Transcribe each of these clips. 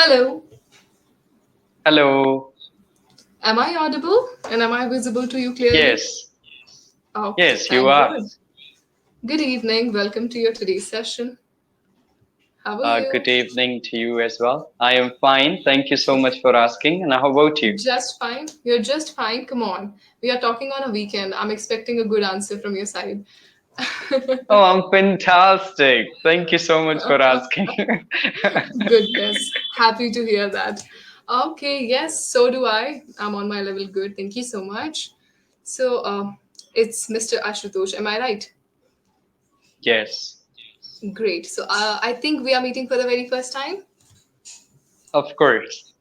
Hello, Hello. am I audible and am I visible to you clearly? Yes. Okay, Yes, you thank are. God. Good evening, welcome to your today's session. How are Good you? evening to you as well. I am fine. Thank you so much for asking. And how about you? Just fine. You're just fine. Come on. We are talking on a weekend. I'm expecting a good answer from your side. Oh, I'm fantastic. Thank you so much for asking. Goodness. Happy to hear that. Okay, yes, so do I. I'm on my level good. Thank you so much. So, it's Mr. Ashutosh. Am I right? Yes, Great. So, I think we are meeting for the very first time. of course.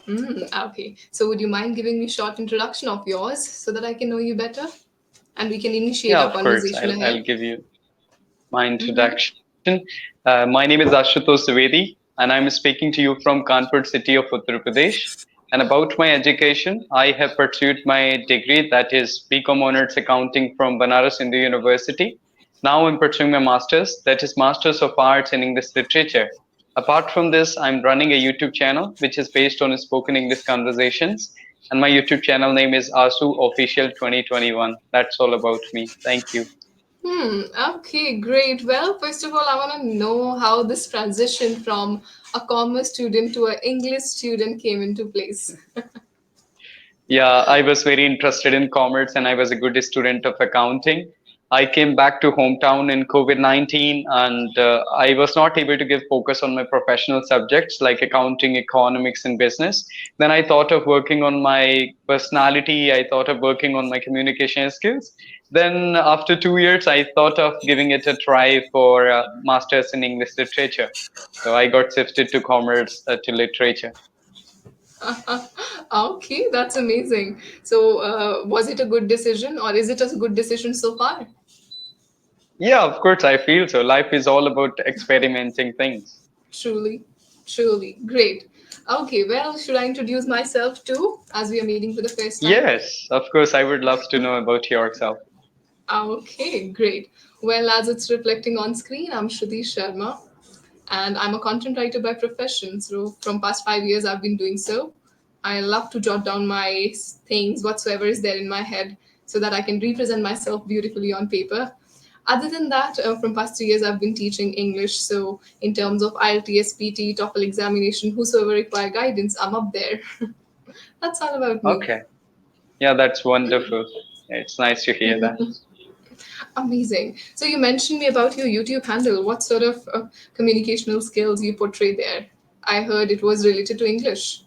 Okay. So would you mind giving me a short introduction of yours so that I can know you better and we can initiate Yeah, our of course. conversation I'll ahead? give you my Mm-hmm. introduction. My name is Ashutosh Dwivedi, and I'm speaking to you from Kanpur city of Uttar Pradesh. And about my education, I have pursued my degree, that is BCom Honors Accounting from Banaras Hindu University. Now I'm pursuing my master's, that is Masters of Arts in English Literature. Apart from this, I'm running a YouTube channel which is based on spoken English conversations. And my YouTube channel name is Asu Official 2021. That's all about me. Thank you. Okay, great. Well, first of all, I want to know how this transition from a commerce student to an English student came into place. Yeah, I was very interested in commerce and I was a good student of accounting. I came back to hometown in COVID-19 and I was not able to give focus on my professional subjects like accounting, economics, and business. Then I thought of working on my personality. I thought of working on my communication skills. Then after 2 years, I thought of giving it a try for master's in English literature. So I got shifted to commerce to literature. Okay, that's amazing. So, was it a good decision or is it a good decision so far? Yeah, of course, I feel so. Life is all about experimenting things. Truly, truly. Great. Okay, well, should I introduce myself too as we are meeting for the first time? Yes, of course, I would love to know about yourself. Okay, great. Well, as it's reflecting on screen, I'm Shruti Sharma, and I'm a content writer by profession. So, from past 5 years, I've been doing so. I love to jot down my things, whatsoever is there in my head, so that I can represent myself beautifully on paper. Other than that, from past 3 years, I've been teaching English. So, in terms of IELTS, PT, TOEFL examination, whosoever require guidance, I'm up there. That's all about me. Okay. Yeah, that's wonderful. It's nice to hear that. Amazing. So you mentioned me about your YouTube handle. What sort of communicational skills you portray there? I heard it was related to English.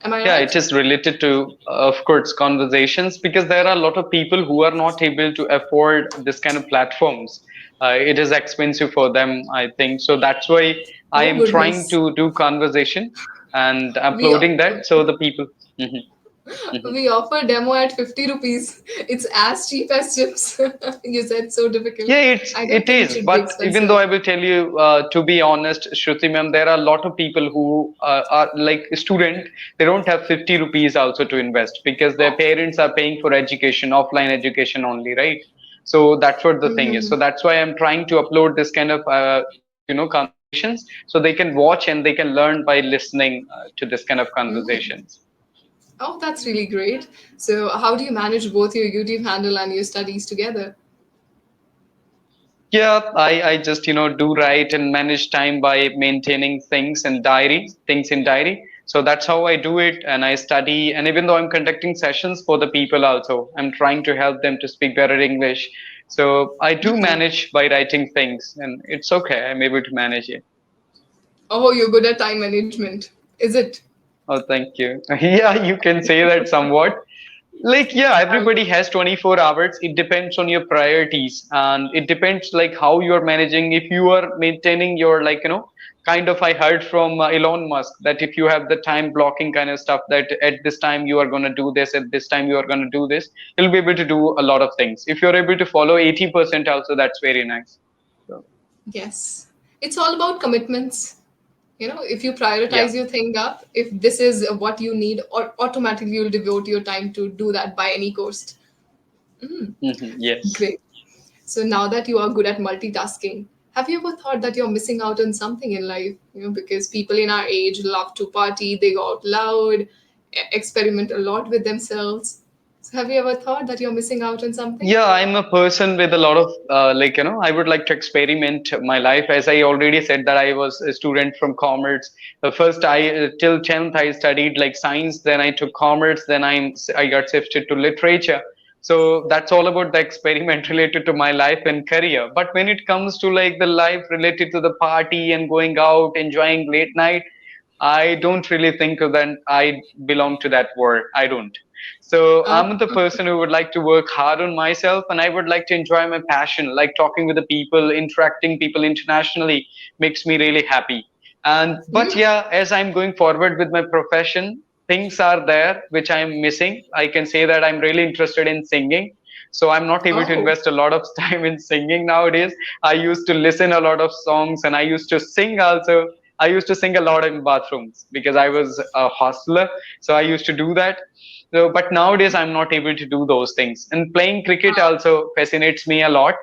Am I Yeah, it right? is related to, of course, conversations because there are a lot of people who are not able to afford this kind of platforms. It is expensive for them, I think. So that's why I Oh am trying goodness. to do conversation and We uploading that so the people. Mhm, mhm. we offer demo at 50 rupees. It's as cheap as chips. You said so difficult. Yeah, I don't it think it is. should be But even though expensive. I will tell you, to be honest, Shruti ma'am, there are a lot of people who are like student. They don't have 50 rupees also to invest because their Oh. parents are paying for education, offline education only, right? So that's what the thing is. So Mhm. that's why I'm trying to upload this kind of conversations so they can watch and they can learn by listening to this kind of conversations. Oh, that's really great. So how do you manage both your YouTube handle and your studies together? Yeah, I just do write and manage time by maintaining things in diary. So that's how I do it, and I study. And even though I'm conducting sessions for the people, also I'm trying to help them to speak better English. So I do manage by writing things, and it's okay. I'm able to manage it. Oh, you're good at time management. Is it? Oh, thank you. Yeah, you can say that somewhat. Like, yeah, everybody has 24 hours. It depends on your priorities and it depends like how you are managing. If you are maintaining your like, kind of, I heard from Elon Musk that if you have the time blocking kind of stuff, that at this time you are going to do this, at this time you are going to do this, you'll be able to do a lot of things. If you're able to follow 80% also, that's very nice. So, Yes. It's all about commitments. If you yeah. prioritize your thing up, if this is what you need, or automatically you'll devote your time to do that by any cost. Yes. Great. So now that you are good at multitasking, Have you ever thought that you're missing out on something in life? Because people in our age love to party, they go out loud, experiment a lot with themselves. So have you ever thought that you're missing out on something? Yeah, I'm a person with a lot of I would like to experiment my life. As I already said that I was a student from commerce. First, I till 10th I studied like science. Then I took commerce. Then I got shifted to literature. So that's all about the experiment related to my life and career. But when it comes to like the life related to the party and going out, enjoying late night, I don't really think that I belong to that world. I don't. So Uh, I'm the person who would like to work hard on myself, and I would like to enjoy my passion, like talking with the people, interacting people internationally makes me really happy. And but mm, yeah, as I'm going forward with my profession, things are there which I'm missing. I can say that I'm really interested in singing. So I'm not able to oh, invest a lot of time in singing nowadays. I used to listen a lot of songs and I used to sing also. I used to sing a lot in bathrooms because I was a hostler. So I used to do that. So, but nowadays I'm not able to do those things. And playing cricket also fascinates me a lot.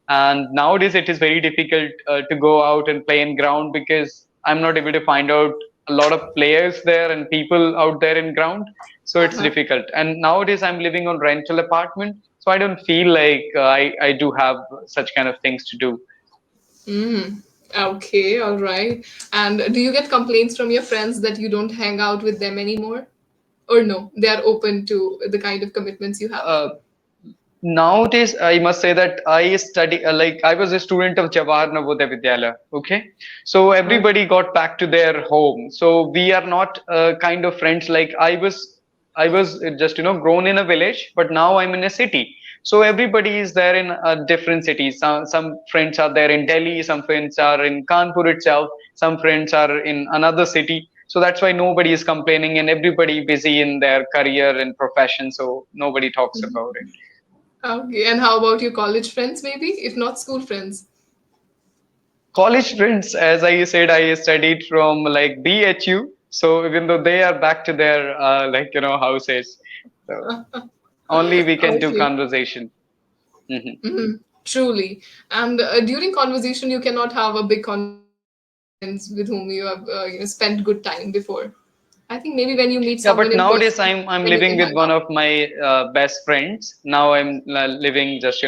And nowadays it is very difficult to go out and play in ground because I'm not able to find out a lot of players there and people out there in ground. So it's uh-huh. difficult. And nowadays I'm living on rental apartment. So I don't feel like I do have such kind of things to do. Mm. Okay, all right. And do you get complaints from your friends that you don't hang out with them anymore? Or no, they are open to the kind of commitments you have? Uh, Nowadays, I must say that I study like I was a student of Jawahar Navodaya Vidyalaya. Okay, so Oh, everybody got back to their home. So we are not kind of friends like I was. I was just grown in a village, but now I'm in a city. So everybody is there in different cities. Some friends are there in Delhi. Some friends are in Kanpur itself. Some friends are in another city. So that's why nobody is complaining and everybody busy in their career and profession. So nobody talks about it. okay. And how about your college friends, maybe, if not school friends? College friends, as I said, I studied from like BHU. So even though they are back to their houses, so only we can do Okay. conversation. Hmm. Mhm. Truly. And during conversation, you cannot have a big conversation with your friends with whom you have spent good time before. I think maybe when you meet Yeah, someone but in nowadays person, I'm then you living can with hang one out. of my best friends. Now I'm living just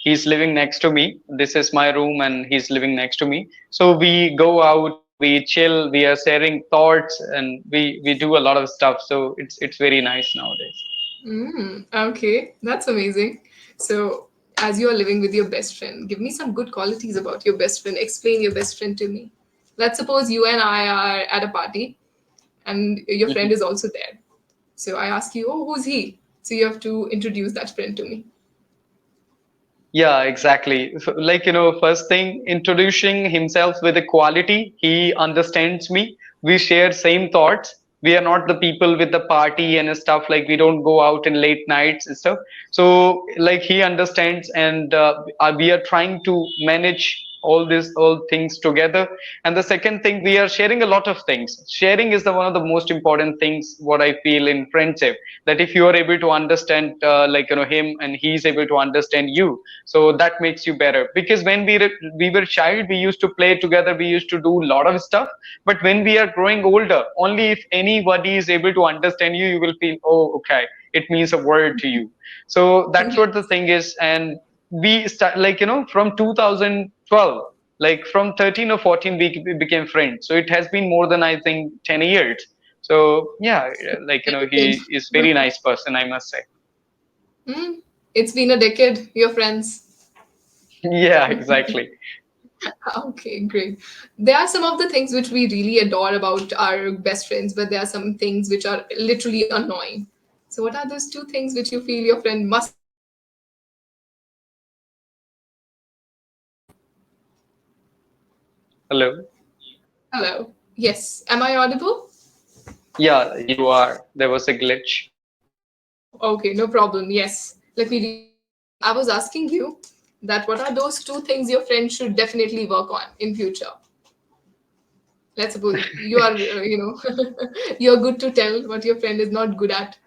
he's living next to me. This is my room and he's living next to me. So we go out, we chill, we are sharing thoughts, and we do a lot of stuff. So it's very nice nowadays. Mm, okay, that's amazing. So, as you are living with your best friend, give me some good qualities about your best friend. Explain your best friend to me. Let's suppose you and I are at a party and your friend Mhm. is also there. So, I ask you, oh, who's he? So, you have to introduce that friend to me. Yeah, exactly. So, like, first thing, introducing himself with a quality. He understands me. We share same thoughts. We are not the people with the party and stuff. Like, we don't go out in late nights and stuff. So, like, he understands, and we are trying to manage all things together. And the second thing, we are sharing a lot of things. Sharing is the one of the most important things. What I feel in friendship, that if you are able to understand, him, and he's able to understand you, so that makes you better. Because when we were child, we used to play together, we used to do a lot of stuff. But when we are growing older, only if anybody is able to understand you, you will feel, oh, okay, it means a word to you. So that's what the thing is. And we start from 2012, like from 13 or 14 we became friends. So it has been more than I think 10 years. So yeah, Decade. he is very nice person, I must say. Hmm. It's been a decade, your friends. Yeah, exactly. Okay, great. There are some of the things which we really adore about our best friends, but there are some things which are literally annoying. So, what are those two things which you feel your friend must not do? Hello. Hello. Yes. Am I audible? Yeah, you are. There was a glitch. Oh, okay. No problem. Yes. Let me restart. I was asking you that what are those two things your friend should definitely work on in future? Let's suppose you are, you're good to tell what your friend is not good at.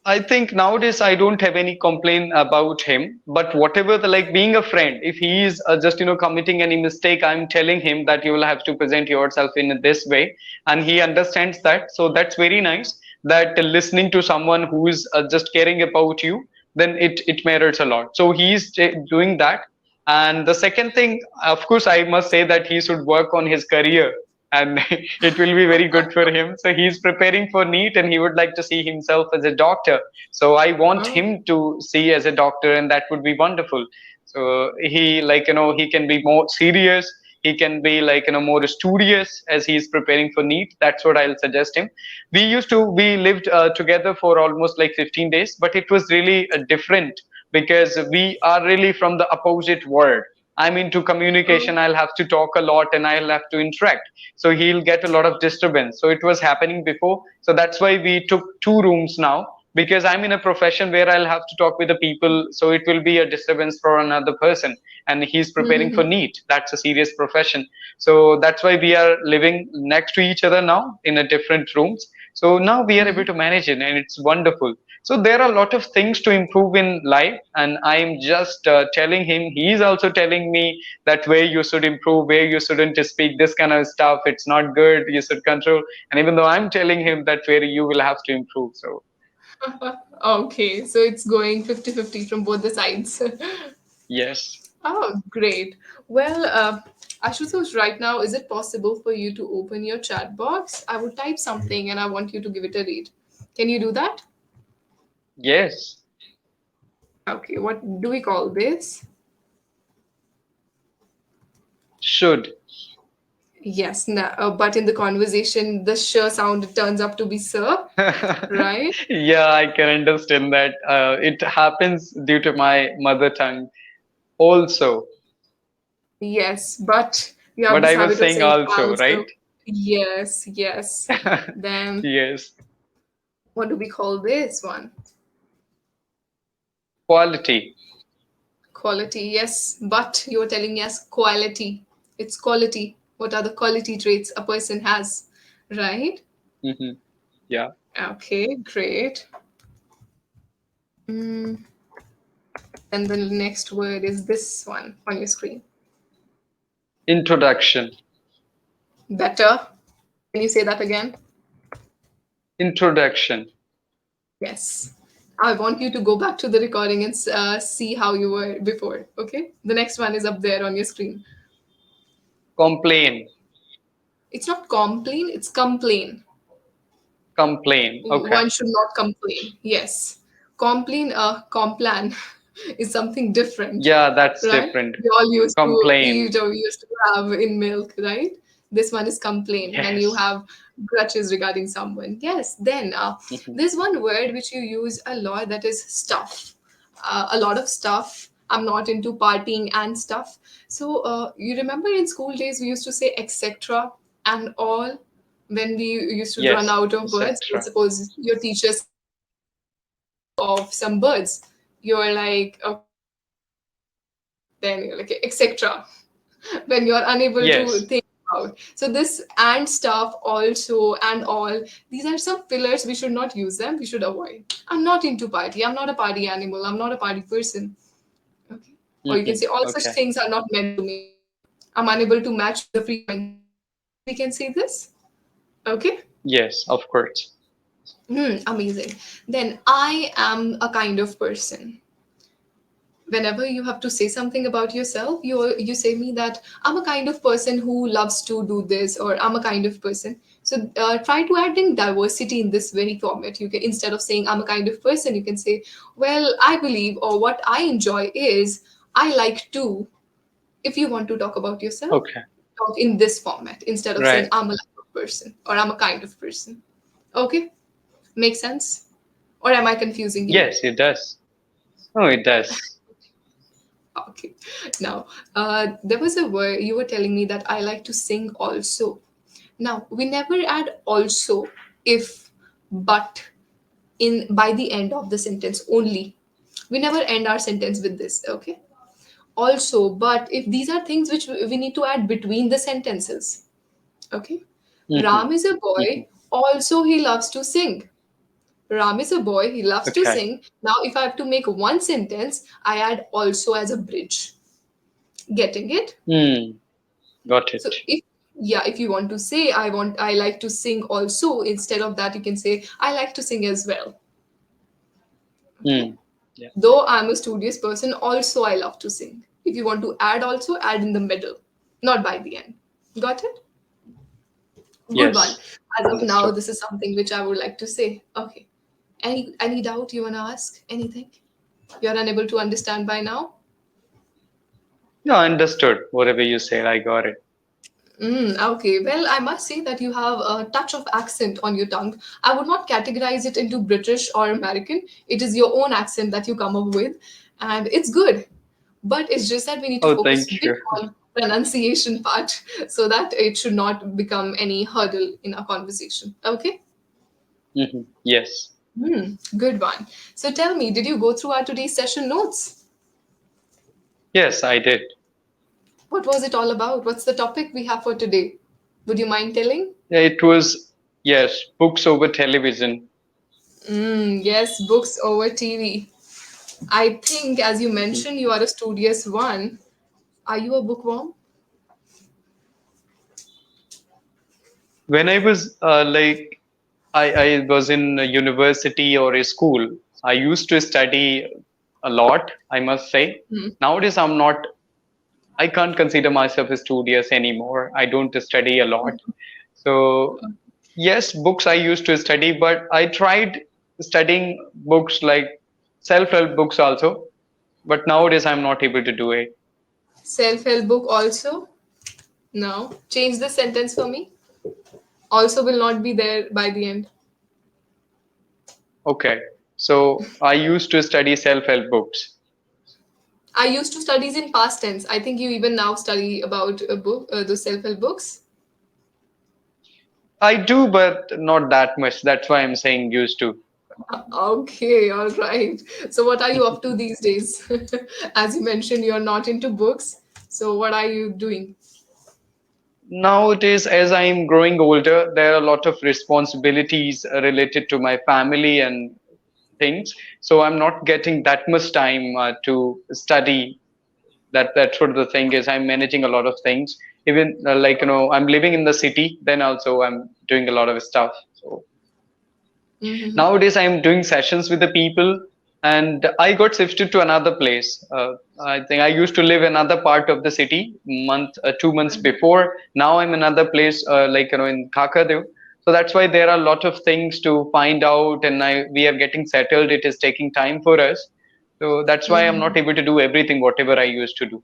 I think nowadays I don't have any complaint about him, but whatever the like being a friend, if he is just committing any mistake, I'm telling him that you will have to present yourself in this way, and he understands that. So that's very nice that listening to someone who is just caring about you, then it matters a lot. So he's doing that. And the second thing, of course, I must say that he should work on his career, and it will be very good for him. So he's preparing for NEET and he would like to see himself as a doctor. So I want Oh. him to see as a doctor, and that would be wonderful. So he he can be more serious. He can be more studious as he's preparing for NEET. That's what I'll suggest him. We lived together for almost like 15 days, but it was really different because we are really from the opposite world. I'm into Oh. communication. I'll have to talk a lot and I'll have to interact. So he'll get a lot of disturbance. So it was happening before. So that's why we took two rooms now, because I'm in a profession where I'll have to talk with the people. So it will be a disturbance for another person. And he's preparing for Mm-hmm. NEET. That's a serious profession. So that's why we are living next to each other now in a different rooms. So now we are able to manage it and it's wonderful. So there are a lot of things to improve in life, and I'm just telling him. He's also telling me that where you should improve, where you shouldn't speak this kind of stuff. It's not good. You should control. And even though I'm telling him that where you will have to improve. So Okay, so it's going 50-50 from both the sides. yes, Oh, great. Well, Ashutosh, right now, is it possible for you to open your chat box? I would type something and I want you to give it a read. Can you do that? yes, Okay, what do we call this? should. Yes, but in the conversation, the sh sound turns up to be sir, right? Yeah, I can understand that. It happens due to my mother tongue also. Yes, but you have But this I was habit of saying saying also, right? also. Yes, yes. Then Yes. what do we call this one? Quality. Quality, yes, but you were telling me as quality. It's quality. What are the quality traits a person has, right? Hmm. Yeah. Okay, great. Mm, and the next word is this one on your screen. Introduction. Better. Can you say that again? Introduction. Yes. I want you to go back to the recording and see how you were before. Okay. The next one is up there on your screen. Complain. It's not complain, it's complain. Complain. Okay. One should not complain. Yes. Complain, complan is something different, Yeah, that's right? different. We all used to Complain. eat or we used to have in milk, right? This one is complain when you Yes. have grudges regarding someone. Yes. Then Hmm. there's one word which you use a lot, that is stuff. A lot of stuff. I'm not into partying and stuff. So you remember in school days we used to say etc. and all when we used to run Yes, out of words. etc. Suppose your teacher says of some birds, you're like okay, then you're like etc. When you're unable to Yes. think about. So this and stuff also and all, these are some fillers. We should not use them. We should avoid. I'm not into party. I'm not a party animal. I'm not a party person. Okay. Or you can Hmm. say all such Okay. things are not meant to me. I'm unable to match the frequency. We can say this. Okay. Yes, of course. Amazing. Then I am a kind of person. Whenever you have to say something about yourself, you say me that I'm a kind of person who loves to do this, or I'm a kind of person. So try to add in diversity in this very format. You can, instead of saying I'm a kind of person, you can say, well, I believe, or what I enjoy is I like to. If you want to talk about yourself, Okay. talk in this format instead of saying Right. I'm a like of person or I'm a kind of person. Okay, make sense? Or am I confusing you? Yes, it does. Oh, it does. Okay. Now, there was a word you were telling me that I like to sing also. Now, we never add also, if, but in by the end of the sentence only. We never end our sentence with this, okay? Also, but if these are things which we need to add between the sentences, okay? Hmm. Ram is a Hmm. boy, also he loves to sing, Ram is a boy, he loves to Okay. sing. Now, if I have to make one sentence, I add also as a bridge. Getting it? Hmm. Got So it. if yeah, if you want to say I like to sing also, instead of that you can say I like to sing as well. Okay. Hmm. Yeah. Though I'm a studious person, also I love to sing. If you want to add also, add in the middle, not by the end. Got it? Good one. Yes. As of now, Understood. this is something which I would like to say. Okay. Any doubt you wanna ask? Anything? You're unable to understand by now? Yeah, understood. Whatever you said, I got it. Okay, well, I must say that you have a touch of accent on your tongue. I would not categorize it into British or American. It is your own accent that you come up with, and it's good. But it's just that we need to Oh, focus a thank bit you. on pronunciation part so that it should not become any hurdle in our conversation. Okay? Yes. Good one. So tell me, did you go through our today's session notes? Yes, I did. What was it all about? What's the topic we have for today? Would you mind telling? Yeah, it was, yes, books over television. Yes, books over TV. I think, as you Mhm. mentioned, you are a studious one. Are you a bookworm? When I was I was in a university or a school, I used to study a lot, I must say. Nowadays, I can't consider myself a studious anymore. I don't study a lot. So, yes, books I used to study, but I tried studying books like self-help books also. But nowadays, I'm not able to do it. Self help book also? No. Change the sentence for me. Also will not be there by the end. Okay. So, I used to study self-help books. I used to studies in past tense. I think you even now study about a book, the self help books. I do, but not that much. That's why I'm saying used to. Okay, all right. So, what are you up to these days? As you mentioned, you're not into books. So, what are you doing? Nowadays, as I'm growing older, there are a lot of responsibilities related to my family and things. So I'm not getting that much time to study. That's what the thing is. I'm managing a lot of things. Even I'm living in the city. Then also I'm doing a lot of stuff. So Mm-hmm. nowadays I'm doing sessions with the people, and I got shifted to another place. I think I used to live in another part of the city 2 months before. Now I'm in another place, in Kakadev. So that's why there are a lot of things to find out, and we are getting settled. It is taking time for us. So that's why I'm not able to do everything whatever I used to do.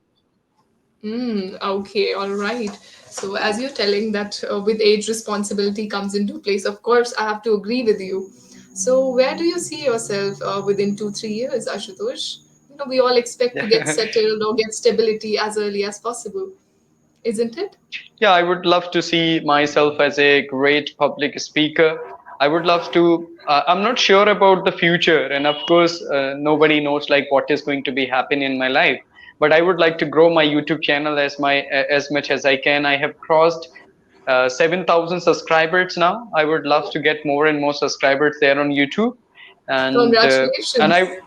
Okay, all right. So, as you're telling that with age, responsibility comes into place, of course, I have to agree with you. So, where do you see yourself within 2, 3 years, Ashutosh? We all expect to get settled or get stability as early as possible, isn't it? Yeah, I would love to see myself as a great public speaker. I would love to. I'm not sure about the future, and of course, nobody knows like what is going to be happen in my life. But I would like to grow my YouTube channel as much as I can. I have crossed 7,000 subscribers now. I would love to get more and more subscribers there on YouTube, and I. Congratulations.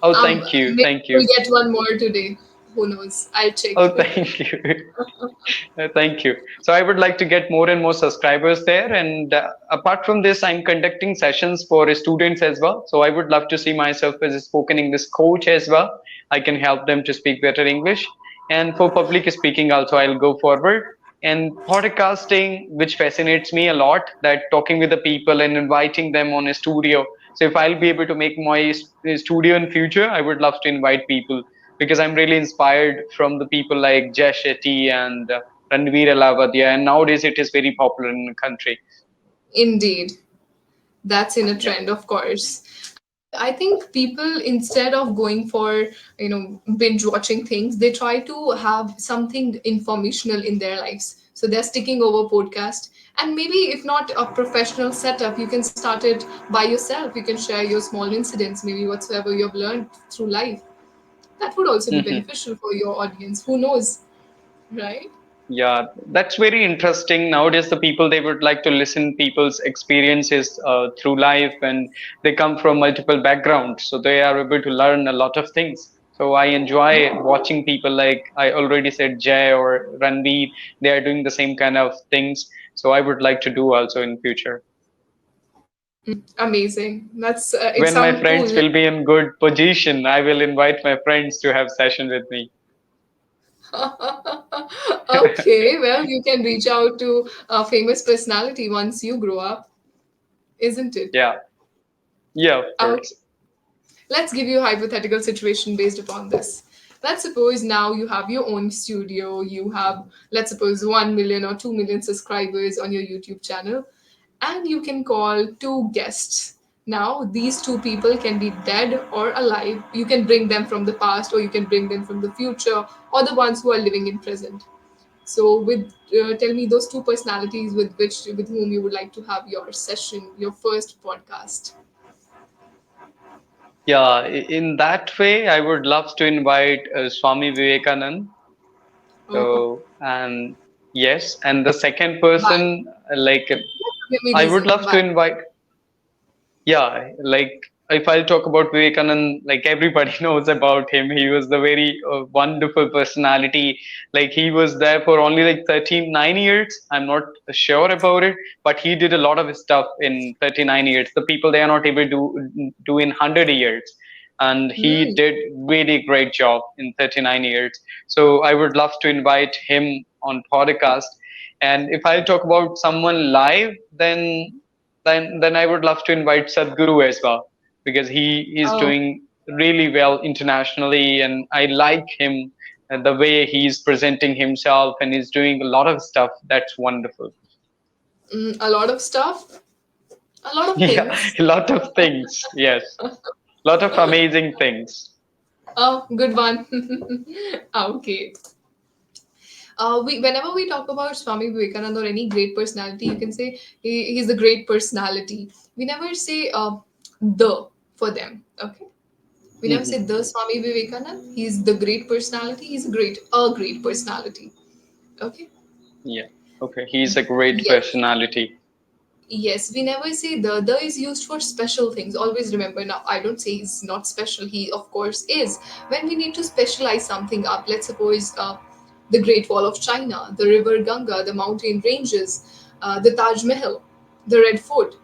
Oh, thank you, Maybe thank we'll you. get one more today. Who knows? I'll check. Oh, thank you. Thank you. So I would like to get more and more subscribers there. And apart from this, I'm conducting sessions for students as well. So I would love to see myself as a spoken English coach as well. I can help them to speak better English. And for public speaking also, I'll go forward. And podcasting, which fascinates me a lot, that talking with the people and inviting them on a studio. So if I'll be able to make my studio in future, I would love to invite people because I'm really inspired from the people like Jay Shetty and Ranveer Alavadia, and nowadays it is very popular in the country. Indeed. That's in a Yeah. trend, of course. And I think people, instead of going for, binge watching things, they try to have something informational in their lives. So they're sticking over podcast. And maybe if not a professional setup, you can start it by yourself. You can share your small incidents, maybe whatsoever you've learned through life. That would also be Hmm. beneficial for your audience. Who knows, right? Yeah, that's very interesting. Nowadays, the people they would like to listen people's experiences through life, and they come from multiple backgrounds, so they are able to learn a lot of things. So I enjoy watching people like I already said Jay or Ranveer. They are doing the same kind of things. So I would like to do also in future. Amazing. That's it. When my Sound cool. friends will be in good position, I will invite my friends to have session with me. Okay, well, you can reach out to a famous personality once you grow up, isn't it? Yeah, yeah, of Okay. course. Let's give you a hypothetical situation based upon this. Let's suppose now you have your own studio, you have, let's suppose, 1 million or 2 million subscribers on your YouTube channel, and you can call two guests. Now, these two people can be dead or alive. You can bring them from the past, or you can bring them from the future, or the ones who are living in present. So, tell me those two personalities with whom you would like to have your session, your first podcast. Yeah, in that way, I would love to invite Swami Vivekanand. Oh, So, and yes, and the second why? person, like, Give me I would reason love to why. invite, yeah, like if I'll talk about Vivekanand, like everybody knows about him. He was the very wonderful personality. Like he was there for only like 39 years. I'm not sure about it, but he did a lot of stuff in 39 years. The people they are not able to do in 100 years. And he Hmm. did really great job in 39 years. So I would love to invite him on podcast. And if I talk about someone live, then I would love to invite Sadhguru as well because he is Oh, doing really well internationally, and I like him and the way he's presenting himself, and he's doing a lot of stuff that's wonderful. a lot of stuff, a lot of Yeah, things. a lot of things. Yes, a lot of amazing things. Oh, good one. Okay. Whenever we talk about Swami Vivekananda or any great personality, you can say he's a great personality. We never say the for them. Okay. We never say Mhm. the Swami Vivekananda. He's the great personality. He's a great personality. Okay. Yeah. Okay. He's a great Yes. personality. Yes, we never say the is used for special things. Always remember now, I don't say he's not special. He, of course, is. When we need to specialize something up, let's suppose the Great Wall of China, the River Ganga, the mountain ranges, the Taj Mahal, the Red Fort.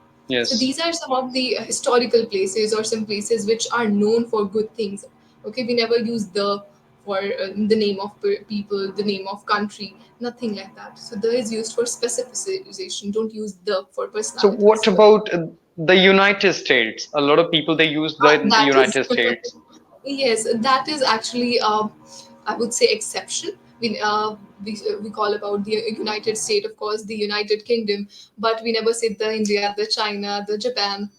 So Yes. these are some of the historical places or some places which are known for good things. Okay, we never use the for the name of people, the name of country, nothing like that. So the is used for specificization. Don't use the for So what personalities. Okay, about the United States? A lot of people they use the that is United States. yes, that is actually I would say exception. We call about the United State, of course, the United Kingdom, but we never say the India, the China, the Japan,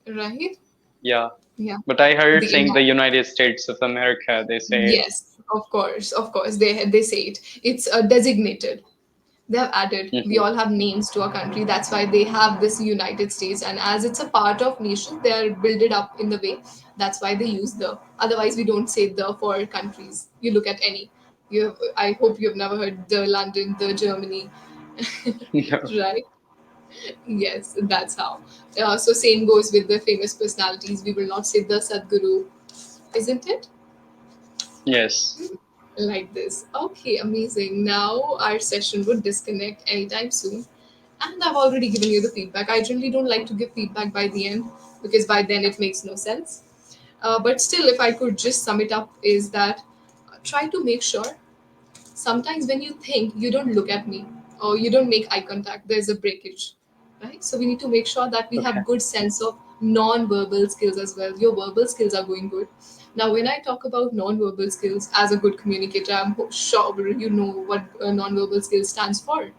right? Yeah. Yeah, But I heard the saying India. the United States of America, they say it. Yes, of course, they say it. It's designated. They have added. We Mhm. all have names to our country. That's why they have this United States, and as it's a part of nation, they are built it up in the way. That's why they use the. Otherwise, we don't say the for countries. You look at any. You have, I hope you've never heard the London, the Germany, No. right? Yes, that's how. So same goes with the famous personalities. We will not say the Sadguru, isn't it? Yes. Like this. Okay, amazing. Now our session would disconnect anytime soon. And I've already given you the feedback. I generally don't like to give feedback by the end because by then it makes no sense. But still, if I could just sum it up, is that try to make sure sometimes when you think, you don't look at me or you don't make eye contact, there's a breakage, right? So we need to make sure that we Okay. have good sense of non-verbal skills as well. Your verbal skills are going good. Now when I talk about non-verbal skills, as a good communicator, I'm sure you know what non-verbal skills stands for.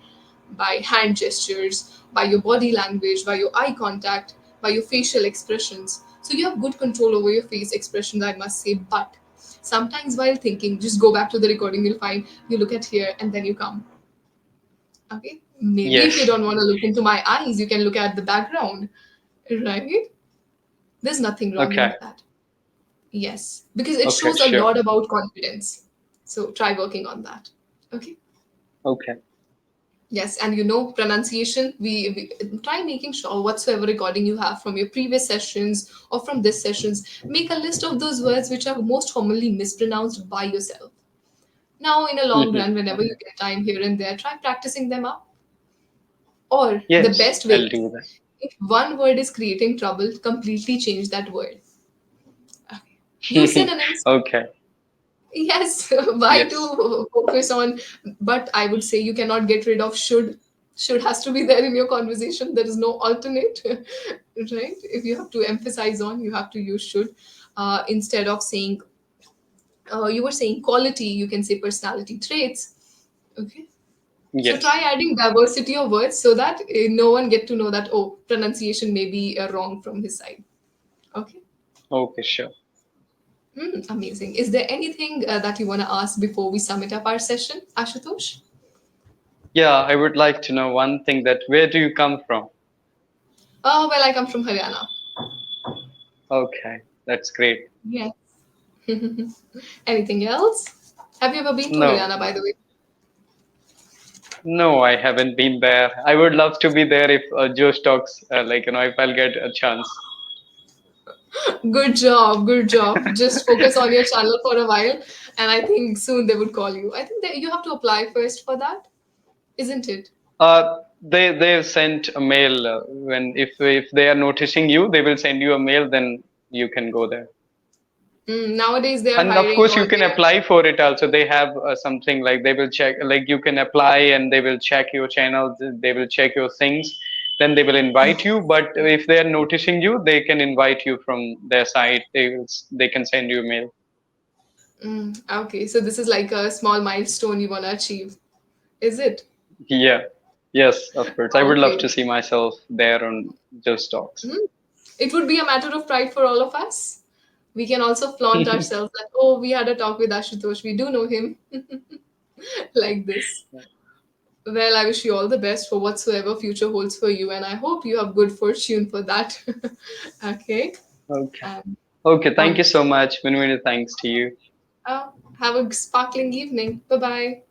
By hand gestures, by your body language, by your eye contact, by your facial expressions. So you have good control over your face expressions, I must say. But sometimes while thinking, just go back to the recording, you'll find you look at here and then you come. Okay? Maybe if you Yes. don't want to look into my eyes, you can look at the background. Right? There's nothing wrong in Okay. that. Yes. Because it Okay. shows a Sure. lot about confidence. So try working on that. Okay? Okay. Yes, and pronunciation, we try making sure whatsoever recording you have from your previous sessions or from this sessions, make a list of those words which are most commonly mispronounced by yourself. Now, in a long Hmm. run, whenever you get time here and there, try practicing them up. Or the Yes, best way I'll is, do that. if one word is creating trouble, completely change that word. Okay. Use synonyms. Okay. Yes, why Yes. to focus on? But I would say you cannot get rid of should. Should has to be there in your conversation. There is no alternate, right? If you have to emphasize on, you have to use should. Instead of saying, you were saying quality, you can say personality traits. Okay. So Yes. try adding diversity of words so that no one get to know that, oh, pronunciation may be wrong from his side. Okay. Okay, sure. Amazing. Is there anything that you want to ask before we sum it up our session, Ashutosh? Yeah, I would like to know one thing, that where do you come from? Well, I come from Haryana. Okay, that's great. Yes. Anything else? Have you ever been to No, Haryana, by the way? no, I haven't been there. I would love to be there if Joe Stocks, if I'll get a chance. Good job, good job. Just focus on your channel for a while, and I think soon they would call you. I think that you have to apply first for that, isn't it? They've sent a mail, when if they are noticing you, they will send you a mail. Then you can go there. Nowadays they are And of hiring, course, or you can they are. apply for it also. They have something like they will check, like you can apply and they will check your channel, they will check your things, then they will invite you. But if they are noticing you, they can invite you from their side. They can send you a mail. Okay, so this is like a small milestone you want to achieve, is it? Yeah. Yes, of course. I would love Okay. to see myself there on Just Talks. Mhm. It would be a matter of pride for all of us. We can also flaunt ourselves that, oh, we had a talk with Ashutosh, we do know him, like this. Well, I wish you all the best for whatsoever future holds for you, and I hope you have good fortune for that. Okay. Okay. Um, Okay. all Thank you right. so much. Many, many thanks to you. Have a sparkling evening. Bye bye.